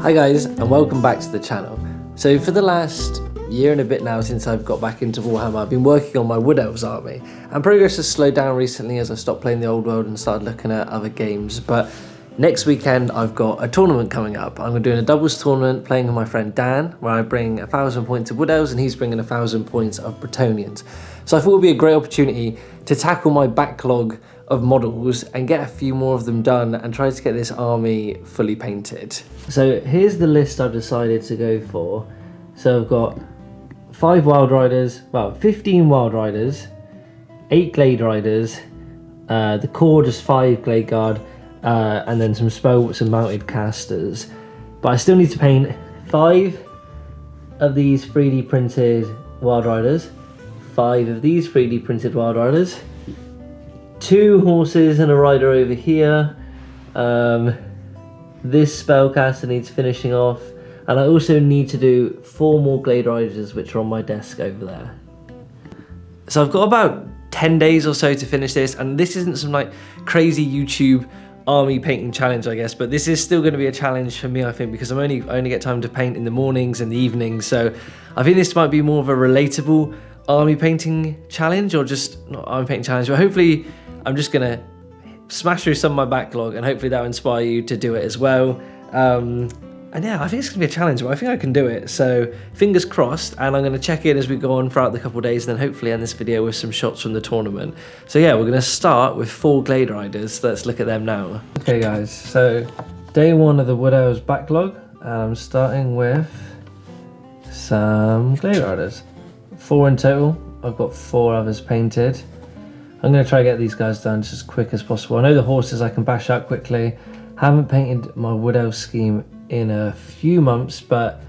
Hi guys, and welcome back to the channel. So for the last year and a bit now since I've got back into Warhammer, I've been working on my Wood Elves army, and progress has slowed down recently as I stopped playing the old world and started looking at other games. But next weekend I've got a tournament coming up. I'm doing a doubles tournament playing with my friend Dan, where I bring 1,000 points of Wood Elves and he's bringing 1,000 points of Bretonnians. So I thought it would be a great opportunity to tackle my backlog of models and get a few more of them done and try to get this army fully painted. So here's the list I've decided to go for. So I've got 5 Wild Riders, well 15 Wild Riders, 8 Glade Riders, the core just 5 Glade Guard, and then some mounted casters. But I still need to paint 5 of these 3D printed Wild Riders, 5 of these 3D printed Wild Riders, 2 horses and a rider over here. This spellcaster needs finishing off, and I also need to do 4 more Glade Riders, which are on my desk over there. So I've got about 10 days or so to finish this, and this isn't some like crazy YouTube army painting challenge, I guess, but this is still going to be a challenge for me, I think, because I only get time to paint in the mornings and the evenings. So I think this might be more of a relatable army painting challenge, or just not army painting challenge, but hopefully I'm just gonna smash through some of my backlog and hopefully that'll inspire you to do it as well. And yeah, I think it's gonna be a challenge, but I think I can do it. So fingers crossed, and I'm gonna check in as we go on throughout the couple of days, and then hopefully end this video with some shots from the tournament. So yeah, we're gonna start with 4 Glade Riders. Let's look at them now. Okay guys, so day 1 of the Wood Elves backlog, and I'm starting with some Glade Riders. 4 in total. I've got 4 others painted. I'm going to try to get these guys done just as quick as possible. I know the horses I can bash out quickly. Haven't painted my Wood Elf scheme in a few months, but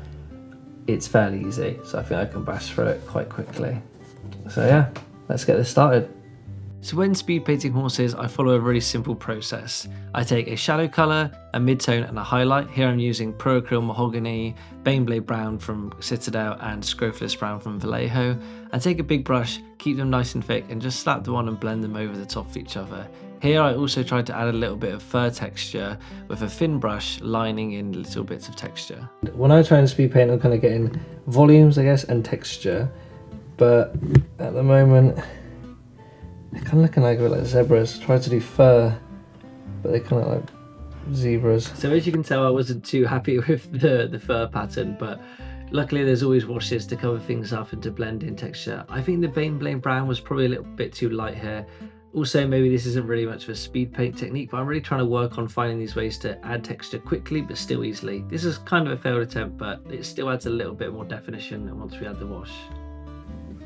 it's fairly easy, so I think I can bash through it quite quickly. So yeah, let's get this started. So when speed painting horses, I follow a really simple process. I take a shadow colour, a mid-tone and a highlight. Here I'm using Pro Acryl Mahogany, Baneblade Brown from Citadel and Scrofulous Brown from Vallejo. I take a big brush, keep them nice and thick, and just slap them on and blend them over the top of each other. Here I also tried to add a little bit of fur texture with a thin brush lining in little bits of texture. When I try and speed paint, I'm kind of getting volumes, I guess, and texture, but at the moment they're kind of looking like a bit like zebras. Tried to do fur, but they're kind of like zebras. So as you can tell, I wasn't too happy with the fur pattern, but luckily there's always washes to cover things up and to blend in texture. I think the Baneblade Brown was probably a little bit too light here. Also, maybe this isn't really much of a speed paint technique, but I'm really trying to work on finding these ways to add texture quickly, but still easily. This is kind of a failed attempt, but it still adds a little bit more definition once we add the wash.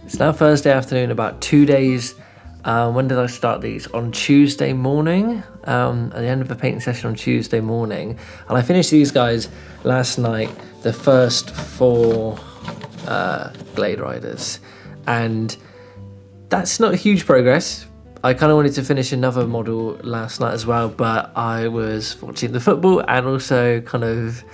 It's now Thursday afternoon, about 2 days. When did I start these? On Tuesday morning, at the end of a painting session on Tuesday morning. And I finished these guys last night, the first 4 Glade Riders. And that's not huge progress. I kind of wanted to finish another model last night as well, but I was watching the football and also kind of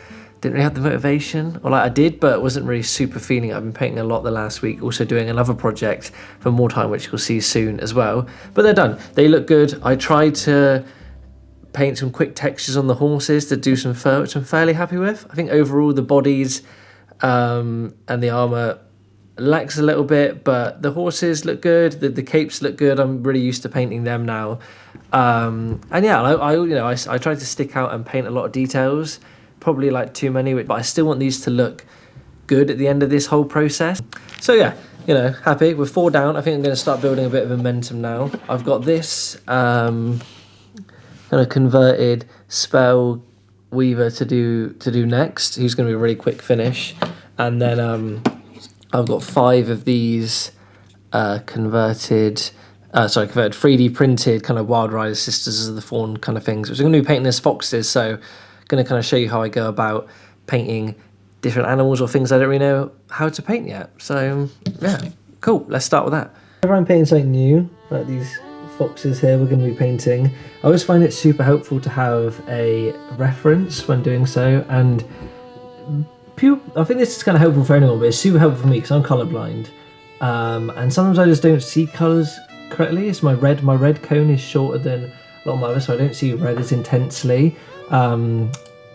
didn't really have the motivation, or like I did, but wasn't really super feeling it. I've been painting a lot the last week, also doing another project for more time, which you'll see soon as well. But they're done. They look good. I tried to paint some quick textures on the horses to do some fur, which I'm fairly happy with. I think overall the bodies and the armor lacks a little bit, but the horses look good. The capes look good. I'm really used to painting them now. And yeah, I tried to stick out and paint a lot of details. Probably like too many, but I still want these to look good at the end of this whole process. So yeah, happy with 4 down. I think I'm going to start building a bit of momentum now. I've got this kind of converted spell weaver to do next. He's going to be a really quick finish, and then I've got 5 of these converted 3D printed kind of Wild Rider Sisters of the Fawn kind of things, which I'm going to be painting as foxes. So going to kind of show you how I go about painting different animals or things I don't really know how to paint yet. So yeah, cool, let's start with that. Whenever I'm painting something new, like these foxes here we're going to be painting, I always find it super helpful to have a reference when doing so, and I think this is kind of helpful for anyone, but it's super helpful for me because I'm colourblind, and sometimes I just don't see colours correctly. It's my red cone is shorter than a lot of my others, so I don't see red as intensely.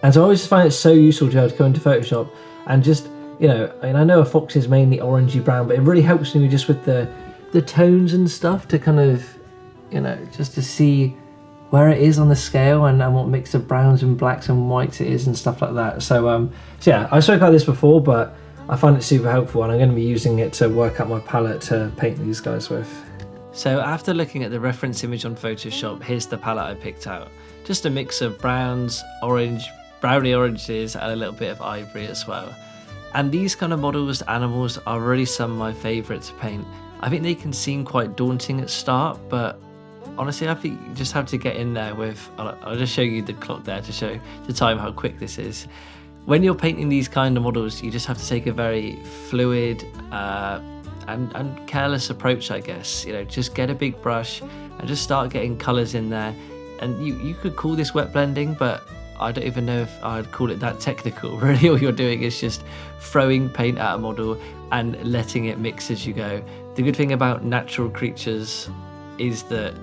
And so I always find it so useful to be able to go into Photoshop and just, you know, I mean, I know a fox is mainly orangey brown, but it really helps me just with the tones and stuff to kind of, you know, just to see where it is on the scale and what mix of browns and blacks and whites it is and stuff like that. So yeah, I spoke about this before, but I find it super helpful, and I'm going to be using it to work out my palette to paint these guys with. So after looking at the reference image on Photoshop, here's the palette I picked out. Just a mix of browns, browny oranges, and a little bit of ivory as well. And these kind of models, animals, are really some of my favourite to paint. I think they can seem quite daunting at start, but honestly, I think you just have to get in there with, I'll just show you the clock there to show the time how quick this is. When you're painting these kind of models, you just have to take a very fluid and careless approach, I guess. You know, just get a big brush and just start getting colours in there. And you could call this wet blending, but I don't even know if I'd call it that technical. Really, all you're doing is just throwing paint at a model and letting it mix as you go. The good thing about natural creatures is that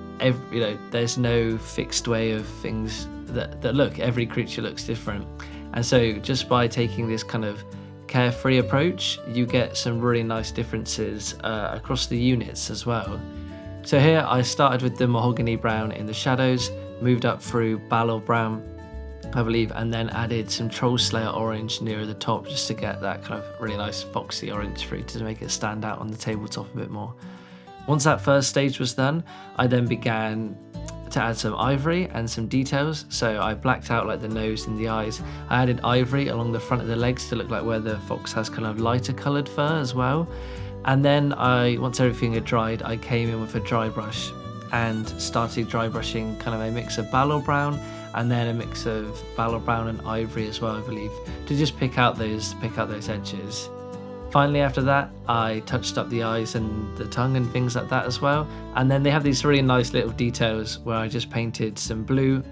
there's no fixed way of things that look. Every creature looks different, and so just by taking this kind of carefree approach, you get some really nice differences across the units as well. So here I started with the mahogany brown in the shadows, moved up through Backlog brown, I believe, and then added some Troll Slayer orange near the top just to get that kind of really nice foxy orange through to make it stand out on the tabletop a bit more. Once that first stage was done, I then began to add some ivory and some details. So I blacked out like the nose and the eyes. I added ivory along the front of the legs to look like where the fox has kind of lighter coloured fur as well. And then once everything had dried, I came in with a dry brush and started dry brushing kind of a mix of Backlog brown and then a mix of Backlog brown and ivory as well, I believe, to just pick out those edges. Finally, after that, I touched up the eyes and the tongue and things like that as well. And then they have these really nice little details where I just painted some blue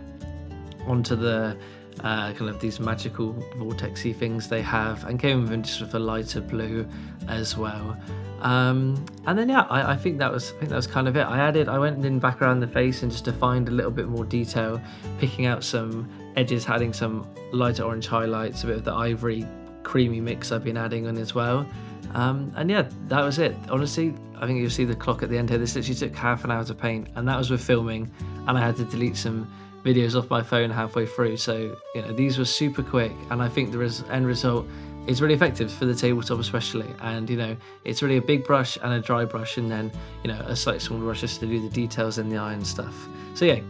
onto the kind of these magical vortexy things they have, and came with them just with a lighter blue as well. And then yeah, I think that was kind of it. I went in back around the face and just defined a little bit more detail, picking out some edges, adding some lighter orange highlights, a bit of the ivory creamy mix I've been adding on as well. And yeah, that was it. Honestly, I think you'll see the clock at the end here. This literally took half an hour to paint, and that was with filming, and I had to delete some videos off my phone halfway through. So, you know, these were super quick, and I think the end result is really effective for the tabletop especially. And, you know, it's really a big brush and a dry brush, and then, you know, a slightly smaller brush just to do the details in the eye and stuff. So yeah,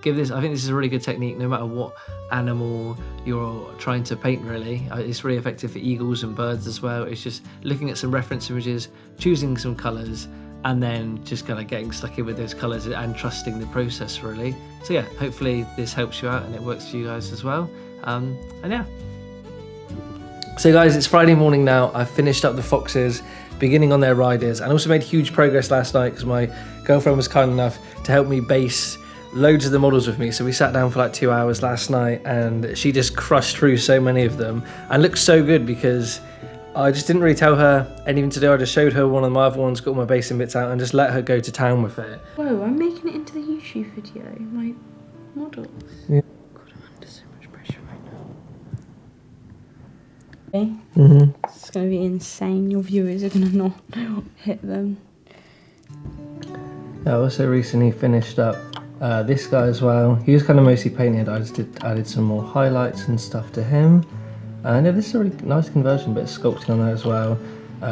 I think this is a really good technique no matter what animal you're trying to paint, really. It's really effective for eagles and birds as well. It's just looking at some reference images, choosing some colours, and then just kind of getting stuck in with those colours and trusting the process, really. So yeah, hopefully this helps you out and it works for you guys as well. And yeah. So guys, it's Friday morning now. I've finished up the foxes, beginning on their riders, and also made huge progress last night because my girlfriend was kind enough to help me base loads of the models with me. So we sat down for like 2 hours last night, and she just crushed through so many of them and looked so good because I just didn't really tell her anything to do. I just showed her one of my other ones, got all my basing bits out, and just let her go to town with it. Whoa, I'm making it into the YouTube video, my models. Yeah. God, I'm under so much pressure right now. Okay. It's going to be insane. Your viewers are going to not hit them. I also recently finished up this guy as well. He was kind of mostly painted. I just added some more highlights and stuff to him. And yeah, this is a really nice conversion, bit of sculpting on there as well.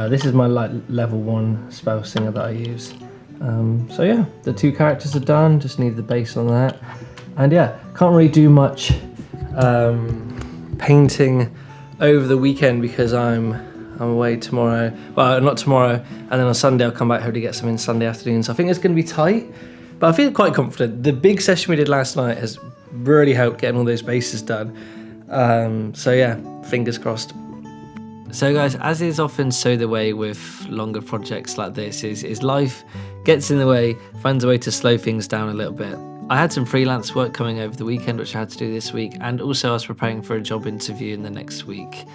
This is my like level 1 spell singer that I use. So yeah, the 2 characters are done, just need the base on that. And yeah, can't really do much painting over the weekend because I'm away tomorrow. Well, not tomorrow, and then on Sunday I'll come back home to get some in Sunday afternoon. So I think it's going to be tight, but I feel quite confident. The big session we did last night has really helped getting all those bases done. So yeah, fingers crossed. So guys, as is often so the way with longer projects like this, is life gets in the way, finds a way to slow things down a little bit. I had some freelance work coming over the weekend which I had to do this week, and also I was preparing for a job interview in the next week.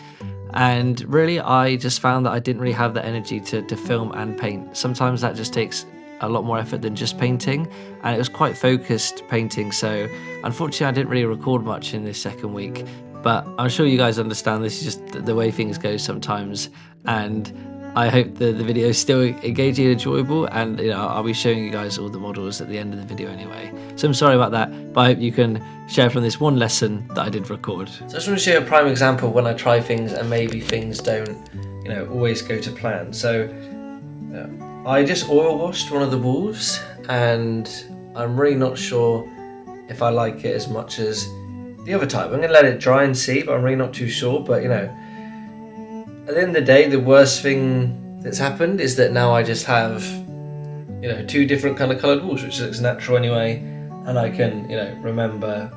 And really I just found that I didn't really have the energy to film and paint. Sometimes that just takes a lot more effort than just painting, and it was quite focused painting, so unfortunately I didn't really record much in this second week. but I'm sure you guys understand this is just the way things go sometimes, and I hope the video is still engaging and enjoyable, and I'll be showing you guys all the models at the end of the video anyway. So I'm sorry about that, but I hope you can share from this one lesson that I did record. So I just want to show you a prime example when I try things and maybe things don't always go to plan. So I just oil washed one of the wolves, and I'm really not sure if I like it as much as the other type. I'm going to let it dry and see, but I'm really not too sure. But at the end of the day, the worst thing that's happened is that now I just have, two different kind of coloured wolves, which looks natural anyway, and I can, remember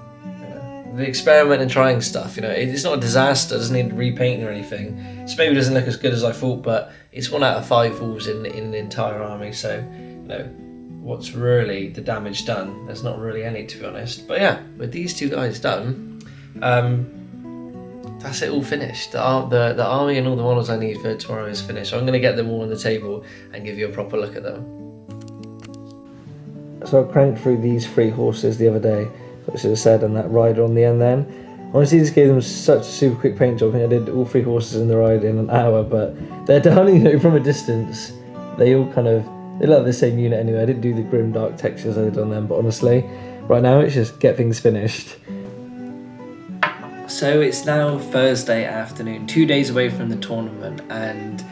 the experiment and trying stuff. It's not a disaster, it doesn't need repainting or anything. So maybe it doesn't look as good as I thought, but it's 1 out of 5 wolves in an entire army. So, what's really the damage done? There's not really any, to be honest. But yeah, with these 2 guys done, that's it all finished. The army and all the models I need for tomorrow is finished. So I'm going to get them all on the table and give you a proper look at them. So I cranked through these 3 horses the other day, I should have said, and that rider on the end then. Honestly, this gave them such a super quick paint job. I think I did all 3 horses in the ride in an hour, but they're done, from a distance. They all they look like the same unit anyway. I didn't do the grim dark textures I did on them, but honestly, right now it's just get things finished. So it's now Thursday afternoon, 2 days away from the tournament, and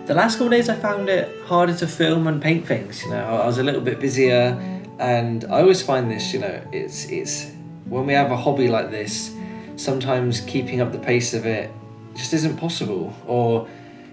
the last couple of days I found it harder to film and paint things. I was a little bit busier, and I always find this, it's when we have a hobby like this, sometimes keeping up the pace of it just isn't possible. Or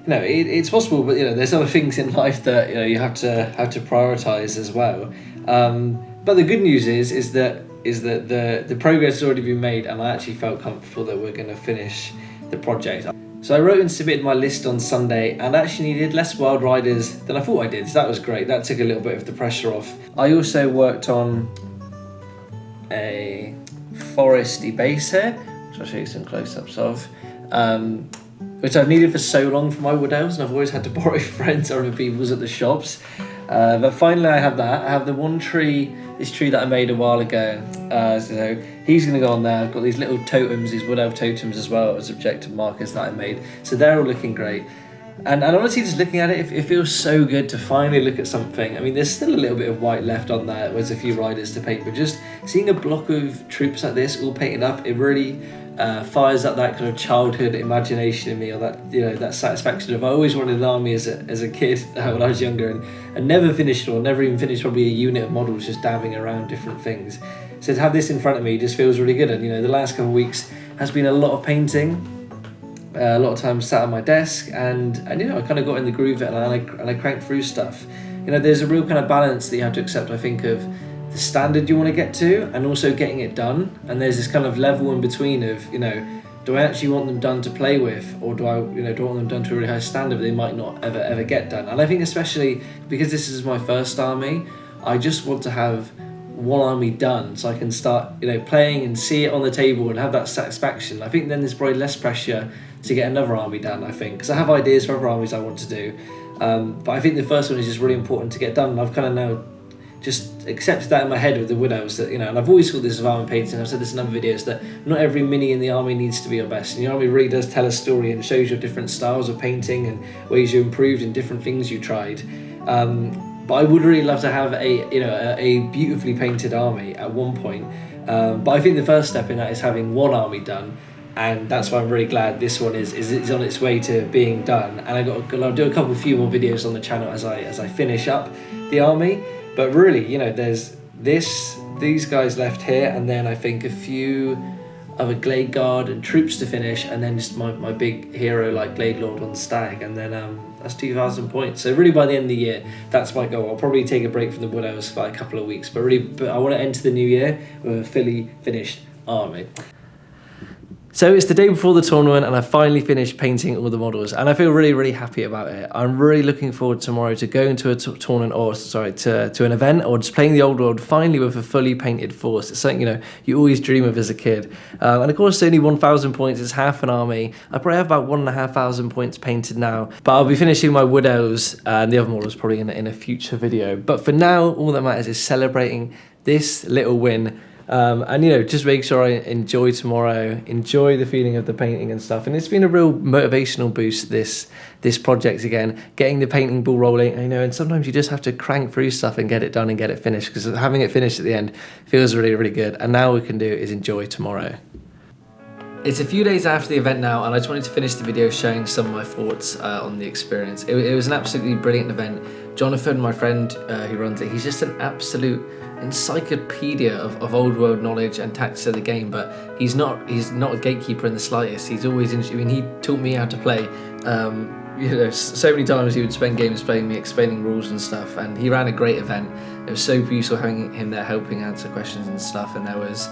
it's possible, but there's other things in life that you have to prioritize as well. But the good news is that the progress has already been made, and I actually felt comfortable that we're going to finish the project. So I wrote and submitted my list on Sunday, and actually needed less wild riders than I thought I did, so that was great. That took a little bit of the pressure off. I also worked on a foresty base here, which I'll show you some close-ups of, which I've needed for so long for my wood elves, and I've always had to borrow friends or other people's at the shops. But finally I have that. I have the one tree, this tree that I made a while ago, so he's going to go on there. I've got these little totems, these wood elf totems as well as objective markers that I made, so they're all looking great. And honestly, just looking at it, it feels so good to finally look at something. I mean, there's still a little bit of white left on there, there's a few riders to paint, but just seeing a block of troops like this all painted up, it really fires up that kind of childhood imagination in me, or that that satisfaction of I always wanted an army as a kid when I was younger, and never finished, or never even finished probably a unit of models, just dabbing around different things. So to have this in front of me just feels really good. And the last couple of weeks has been a lot of painting, a lot of time sat at my desk, and I kind of got in the groove of it, and I cranked through stuff. There's a real kind of balance that you have to accept, I think, of the standard you want to get to and also getting it done. And there's this kind of level in between of do I actually want them done to play with, or do I do I want them done to a really high standard but they might not ever get done. And I think especially because this is my first army, I just want to have one army done so I can start playing and see it on the table and have that satisfaction. I think then there's probably less pressure to get another army done, I think, because I have ideas for other armies I want to do, but I think the first one is just really important to get done. And I've kind of now just accepted that in my head with the widows, that and I've always thought this of army painting, I've said this in other videos, that not every mini in the army needs to be your best, and your army really does tell a story and shows your different styles of painting and ways you improved and different things you tried. But I would really love to have a beautifully painted army at one point, but I think the first step in that is having one army done, and that's why I'm really glad this one is on its way to being done. And I'll do a few more videos on the channel as I finish up the army. But really, there's these guys left here, and then I think a few other Glade Guard and troops to finish, and then just my big hero like Glade Lord on Stag, and then that's 2,000 points. So really by the end of the year, that's my goal. I'll probably take a break from the Wood Elves for a couple of weeks, but I want to enter the new year with a fully finished army. So it's the day before the tournament, and I finally finished painting all the models, and I feel really, really happy about it. I'm really looking forward tomorrow to going to a tournament, or to an event, or just playing the old world finally with a fully painted force. It's something you always dream of as a kid. And of course, only 1,000 points is half an army. I probably have about 1,500 points painted now, but I'll be finishing my Wood Elves and the other models probably in a future video. But for now, all that matters is celebrating this little win And just make sure I enjoy tomorrow, enjoy the feeling of the painting and stuff. And it's been a real motivational boost, this project again, getting the painting ball rolling. And sometimes you just have to crank through stuff and get it done and get it finished, because having it finished at the end feels really, really good. And now all we can do is enjoy tomorrow. It's a few days after the event now, and I just wanted to finish the video showing some of my thoughts on the experience. It was an absolutely brilliant event. Jonathan, my friend who runs it, he's just an absolute encyclopedia of old world knowledge and tactics of the game, but he's not a gatekeeper in the slightest. He's always he taught me how to play. So many times he would spend games playing me, explaining rules and stuff, and he ran a great event. It was so useful having him there helping answer questions and stuff, and there was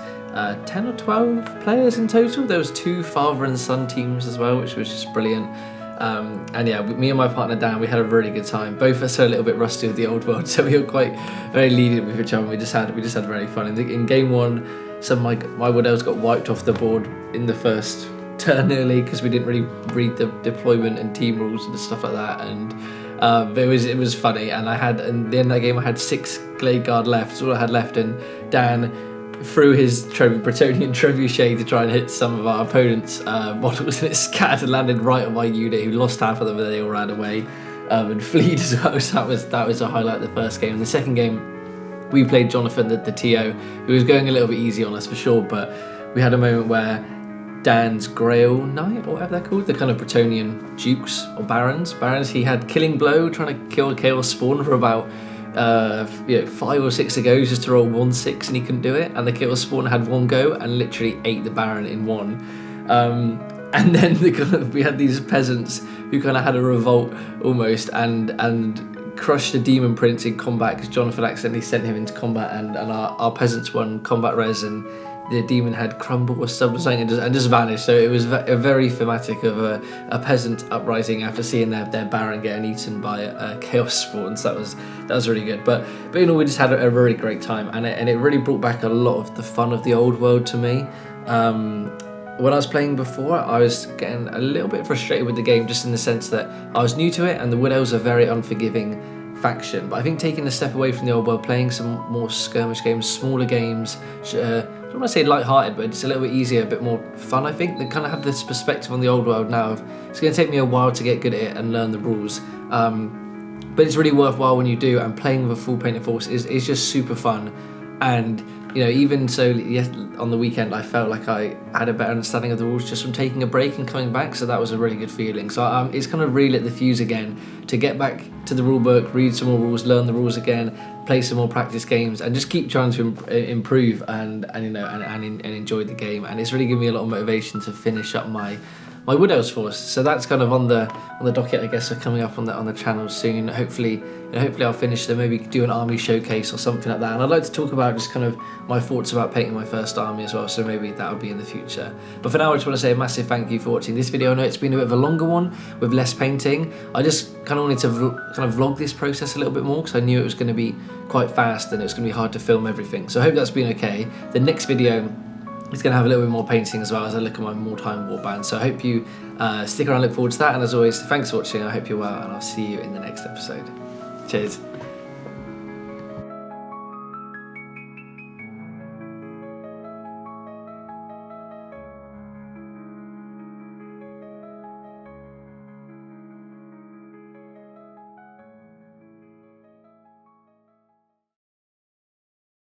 10 or 12 players in total. There was 2 father and son teams as well, which was just brilliant. And yeah, me and my partner Dan, we had a really good time. Both of us are a little bit rusty with the old world, so we were quite very lenient with each other. We just had very fun. In game 1, some of my wood elves got wiped off the board in the first turn early because we didn't really read the deployment and team rules and stuff like that. And it was funny. And at the end of that game, I had 6 Glade Guard left. That's all I had left. And Dan threw his Bretonian trebuchet to try and hit some of our opponents' models, and it scattered and landed right on my unit, who lost half of them, and they all ran away and fled as well. So that was a highlight of the first game. In the second game, we played Jonathan, the TO, who was going a little bit easy on us for sure, but we had a moment where Dan's Grail Knight, or whatever they're called, the kind of Bretonian dukes or barons, he had Killing Blow, trying to kill a Chaos Spawn for about 5 or 6 goes just to roll 1/6, and he couldn't do it, and the Chaos Spawn had 1 go and literally ate the Baron in 1. And then we had these peasants who kind of had a revolt almost and crushed the Demon Prince in combat, because Jonathan accidentally sent him into combat, and our peasants won combat res, and the demon had crumble or something and just vanished. So it was a very thematic of a peasant uprising after seeing their baron getting eaten by a chaos spawn. So that was really good. But we just had a really great time, and it really brought back a lot of the fun of the old world to me. When I was playing before, I was getting a little bit frustrated with the game, just in the sense that I was new to it, and the Wood Elves are very unforgiving faction. But I think taking a step away from the old world, playing some more skirmish games, smaller games, I don't want to say light-hearted, but it's a little bit easier, a bit more fun, I think. They kind of have this perspective on the old world now of, it's going to take me a while to get good at it and learn the rules. But it's really worthwhile when you do, and playing with a full painted force is just super fun. And even so, yes, on the weekend I felt like I had a better understanding of the rules just from taking a break and coming back, so that was a really good feeling. So it's kind of really lit the fuse again to get back to the rule book, read some more rules, learn the rules again, play some more practice games, and just keep trying to improve and enjoy the game. And it's really given me a lot of motivation to finish up my Wood Elves force. So that's kind of on the docket, I guess, for coming up on the channel soon. Hopefully I'll finish them, maybe do an army showcase or something like that. And I'd like to talk about just kind of my thoughts about painting my first army as well, so maybe that'll be in the future. But for now, I just want to say a massive thank you for watching this video. I know it's been a bit of a longer one with less painting. I just kind of wanted to vlog this process a little bit more, because I knew it was going to be quite fast and it was going to be hard to film everything. So I hope that's been okay. The next video, it's going to have a little bit more painting as well, as I look at my Mordheim warband. So I hope you stick around, look forward to that. And as always, thanks for watching. I hope you're well, and I'll see you in the next episode. Cheers.